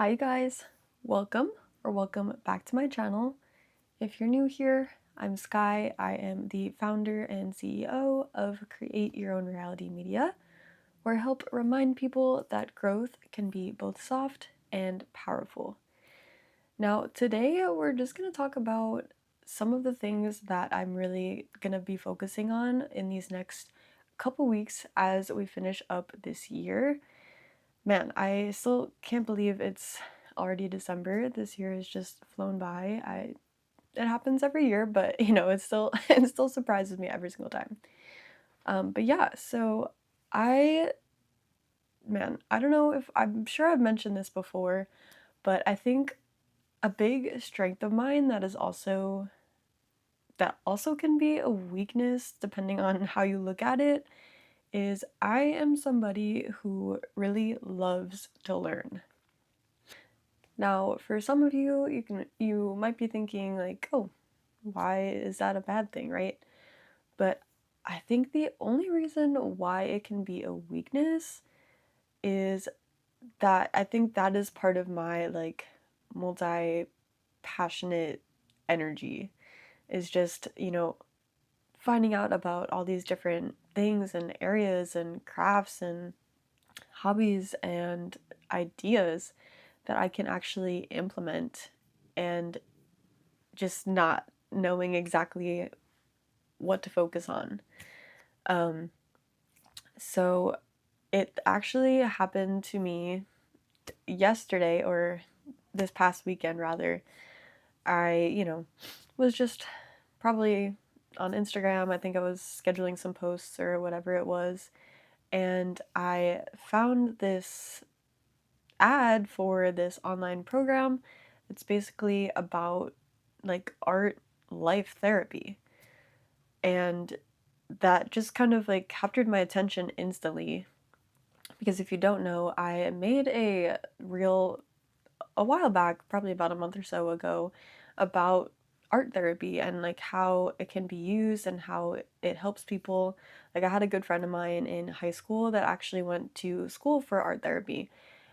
Hi guys, welcome back to my channel. If you're new here, I'm Sky. I am the founder and CEO of Create Your Own Reality Media, where I help remind people that growth can be both soft and powerful. Now, today we're just going to talk about some of the things that I'm really going to be focusing on in these next couple weeks as we finish up this year. Man, I still can't believe it's already December. This year has just flown by. It happens every year, but it still it still surprises me every single time. But yeah, so I I don't know if I'm sure I've mentioned this before, but I think a big strength of mine that also can be a weakness depending on how you look at it is I am somebody who really loves to learn. Now, for some of you, you might be thinking like, "Oh, why is that a bad thing?" right? But I think the only reason why it can be a weakness is that I think that is part of my like multi-passionate energy is just, finding out about all these different things and areas and crafts and hobbies and ideas that I can actually implement and just not knowing exactly what to focus on. Um, so it actually happened to me yesterday, or this past weekend rather. I was just probably on Instagram. I think I was scheduling some posts or whatever it was. And I found this ad for this online program. It's basically about like art life therapy. And that just kind of like captured my attention instantly because if you don't know, I made a reel a while back, probably about a month or so ago, about art therapy and like how it can be used and how it helps people. Like I had a good friend of mine in high school that actually went to school for art therapy.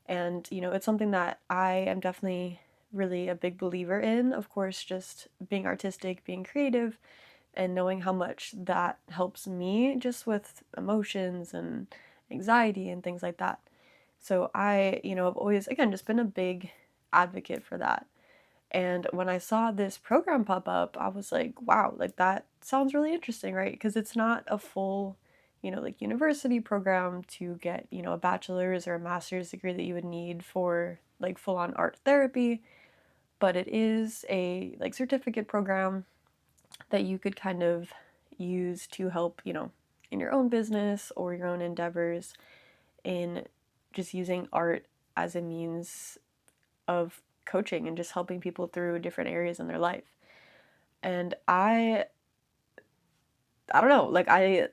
And it's something that I am definitely really a big believer in. Of course, just being artistic, being creative, and knowing how much that helps me just with emotions and anxiety and things like that. So have always, again, just been a big advocate for that. And when I saw this program pop up, I was like, wow, like that sounds really interesting, right? Because it's not a full, like university program to get, a bachelor's or a master's degree that you would need for like full on art therapy, but it is a like certificate program that you could kind of use to help, in your own business or your own endeavors in just using art as a means of coaching and just helping people through different areas in their life. And I don't know, like I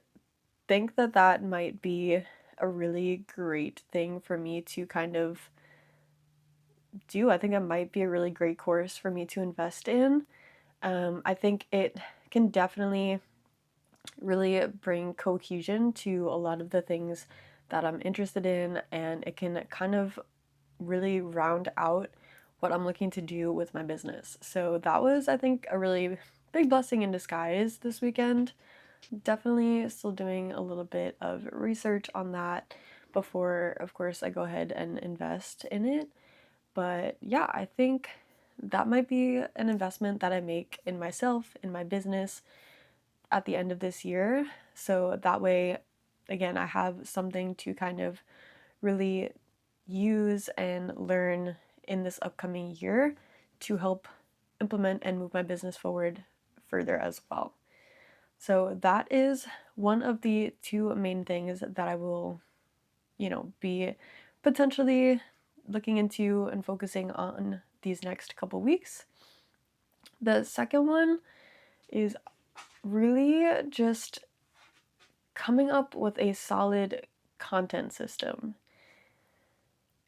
think that that might be a really great thing for me to kind of do. I think it might be a really great course for me to invest in. I think it can definitely really bring cohesion to a lot of the things that I'm interested in, and it can kind of really round out what I'm looking to do with my business. So that was, I think, a really big blessing in disguise this weekend. Definitely still doing a little bit of research on that before, of course, I go ahead and invest in it. But yeah, I think that might be an investment that I make in myself, in my business at the end of this year. So that way, again, I have something to kind of really use and learn in this upcoming year to help implement and move my business forward further as well. So that is one of the two main things that I will, be potentially looking into and focusing on these next couple weeks. The second one is really just coming up with a solid content system.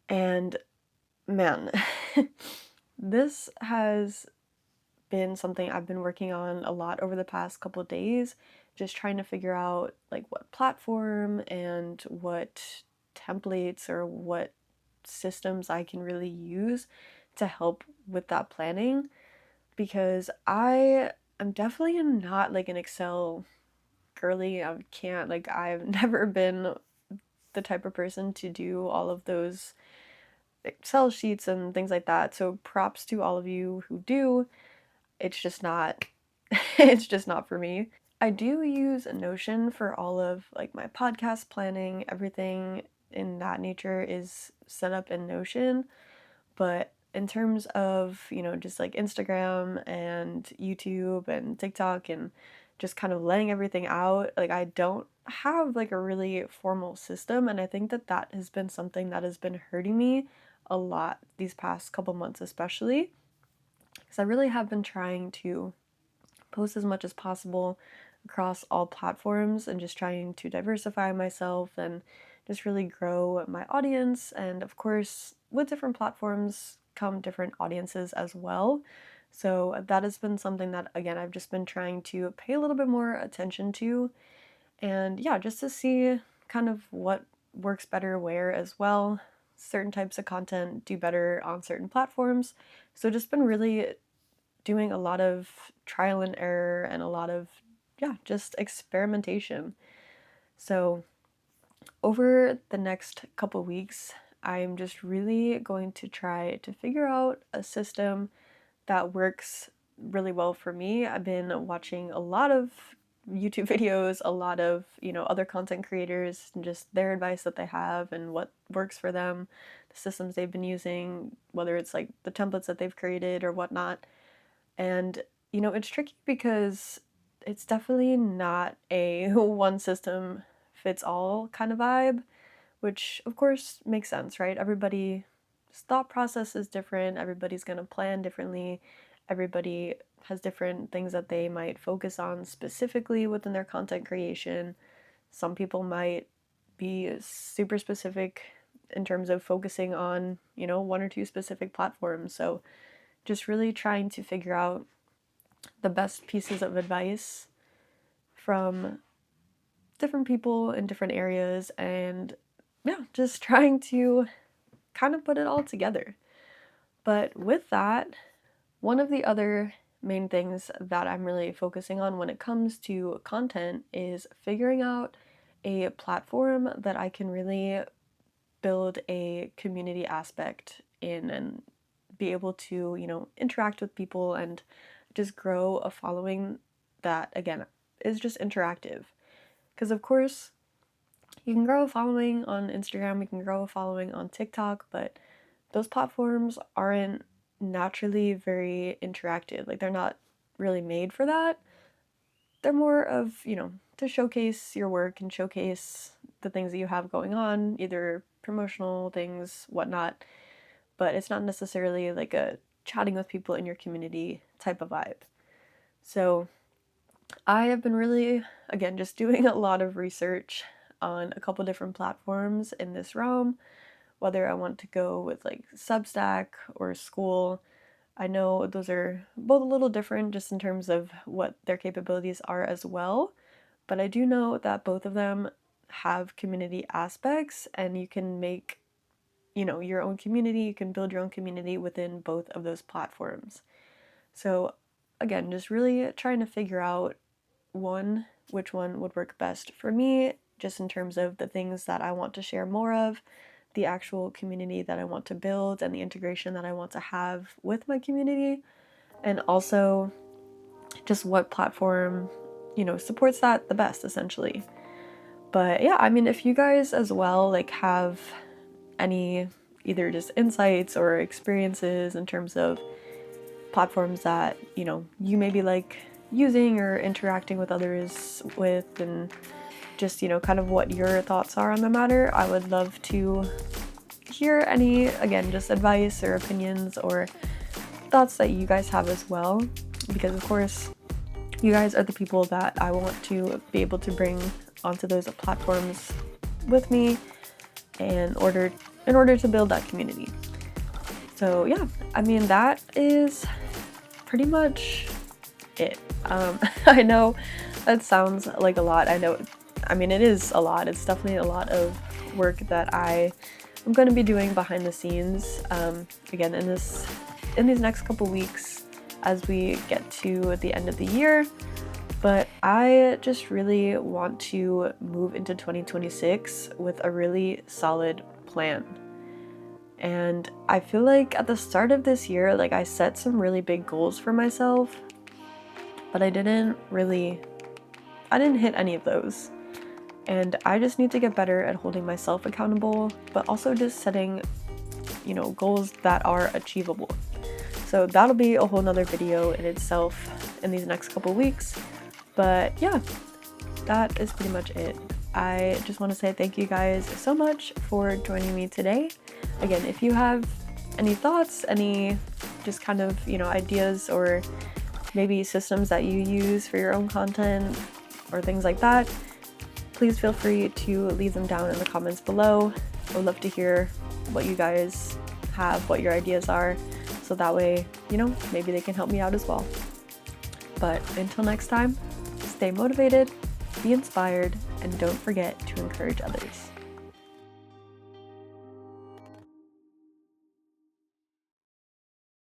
And man, this has been something I've been working on a lot over the past couple of days, just trying to figure out like what platform and what templates or what systems I can really use to help with that planning, because I am definitely not like an Excel girly. I can't, like, I've never been the type of person to do all of those Excel sheets and things like that. So props to all of you who do. It's just not it's just not for me. I do use Notion for all of like my podcast planning. Everything in that nature is set up in Notion, but in terms of, just like Instagram and YouTube and TikTok and just kind of letting everything out, like I don't have like a really formal system, and I think that that has been something that has been hurting me a lot these past couple months, especially because I really have been trying to post as much as possible across all platforms and just trying to diversify myself and just really grow my audience. And of course, with different platforms come different audiences as well. So that has been something that, again, I've just been trying to pay a little bit more attention to. And yeah, just to see kind of what works better where as well. Certain types of content do better on certain platforms. So just been really doing a lot of trial and error and a lot of, yeah, just experimentation. So over the next couple weeks, I'm just really going to try to figure out a system that works really well for me. I've been watching a lot of YouTube videos, a lot of, other content creators, and just their advice that they have and what works for them, the systems they've been using, whether it's like the templates that they've created or whatnot. And, it's tricky because it's definitely not a one system fits all kind of vibe, which of course makes sense, right? Everybody's thought process is different, everybody's going to plan differently, everybody has different things that they might focus on specifically within their content creation. Some people might be super specific in terms of focusing on, one or two specific platforms. So just really trying to figure out the best pieces of advice from different people in different areas, and yeah, just trying to kind of put it all together. But with that, one of the other main things that I'm really focusing on when it comes to content is figuring out a platform that I can really build a community aspect in and be able to, interact with people and just grow a following that, again, is just interactive. Because, of course, you can grow a following on Instagram, you can grow a following on TikTok, but those platforms aren't naturally very interactive. Like, they're not really made for that. They're more of, to showcase your work and showcase the things that you have going on, either promotional things, whatnot, but it's not necessarily like a chatting with people in your community type of vibe. So I have been really, again, just doing a lot of research on a couple different platforms in this realm, whether I want to go with like Substack or School. I know those are both a little different just in terms of what their capabilities are as well, but I do know that both of them have community aspects, and you can make, your own community, you can build your own community within both of those platforms. So again, just really trying to figure out which one would work best for me, just in terms of the things that I want to share more of, the actual community that I want to build, and the integration that I want to have with my community, and also just what platform, supports that the best, essentially. But yeah, I mean, if you guys as well like have any either just insights or experiences in terms of platforms that, you maybe like using or interacting with others with, and just, kind of what your thoughts are on the matter, I would love to hear any, again, just advice or opinions or thoughts that you guys have as well, because of course you guys are the people that I want to be able to bring onto those platforms with me in order to build that community. So yeah, I mean, that is pretty much it. I know that sounds like a lot. I know, I mean, it is a lot. It's definitely a lot of work that I I'm going to be doing behind the scenes again in these next couple weeks as we get to the end of the year. But I just really want to move into 2026 with a really solid plan. And I feel like at the start of this year, like I set some really big goals for myself, but I didn't hit any of those. And I just need to get better at holding myself accountable, but also just setting, goals that are achievable. So that'll be a whole nother video in itself in these next couple weeks. But yeah, that is pretty much it. I just want to say thank you guys so much for joining me today. Again, if you have any thoughts, any just kind of, ideas or maybe systems that you use for your own content or things like that, please feel free to leave them down in the comments below. I would love to hear what you guys have, what your ideas are, so that way, maybe they can help me out as well. But until next time, stay motivated, be inspired, and don't forget to encourage others.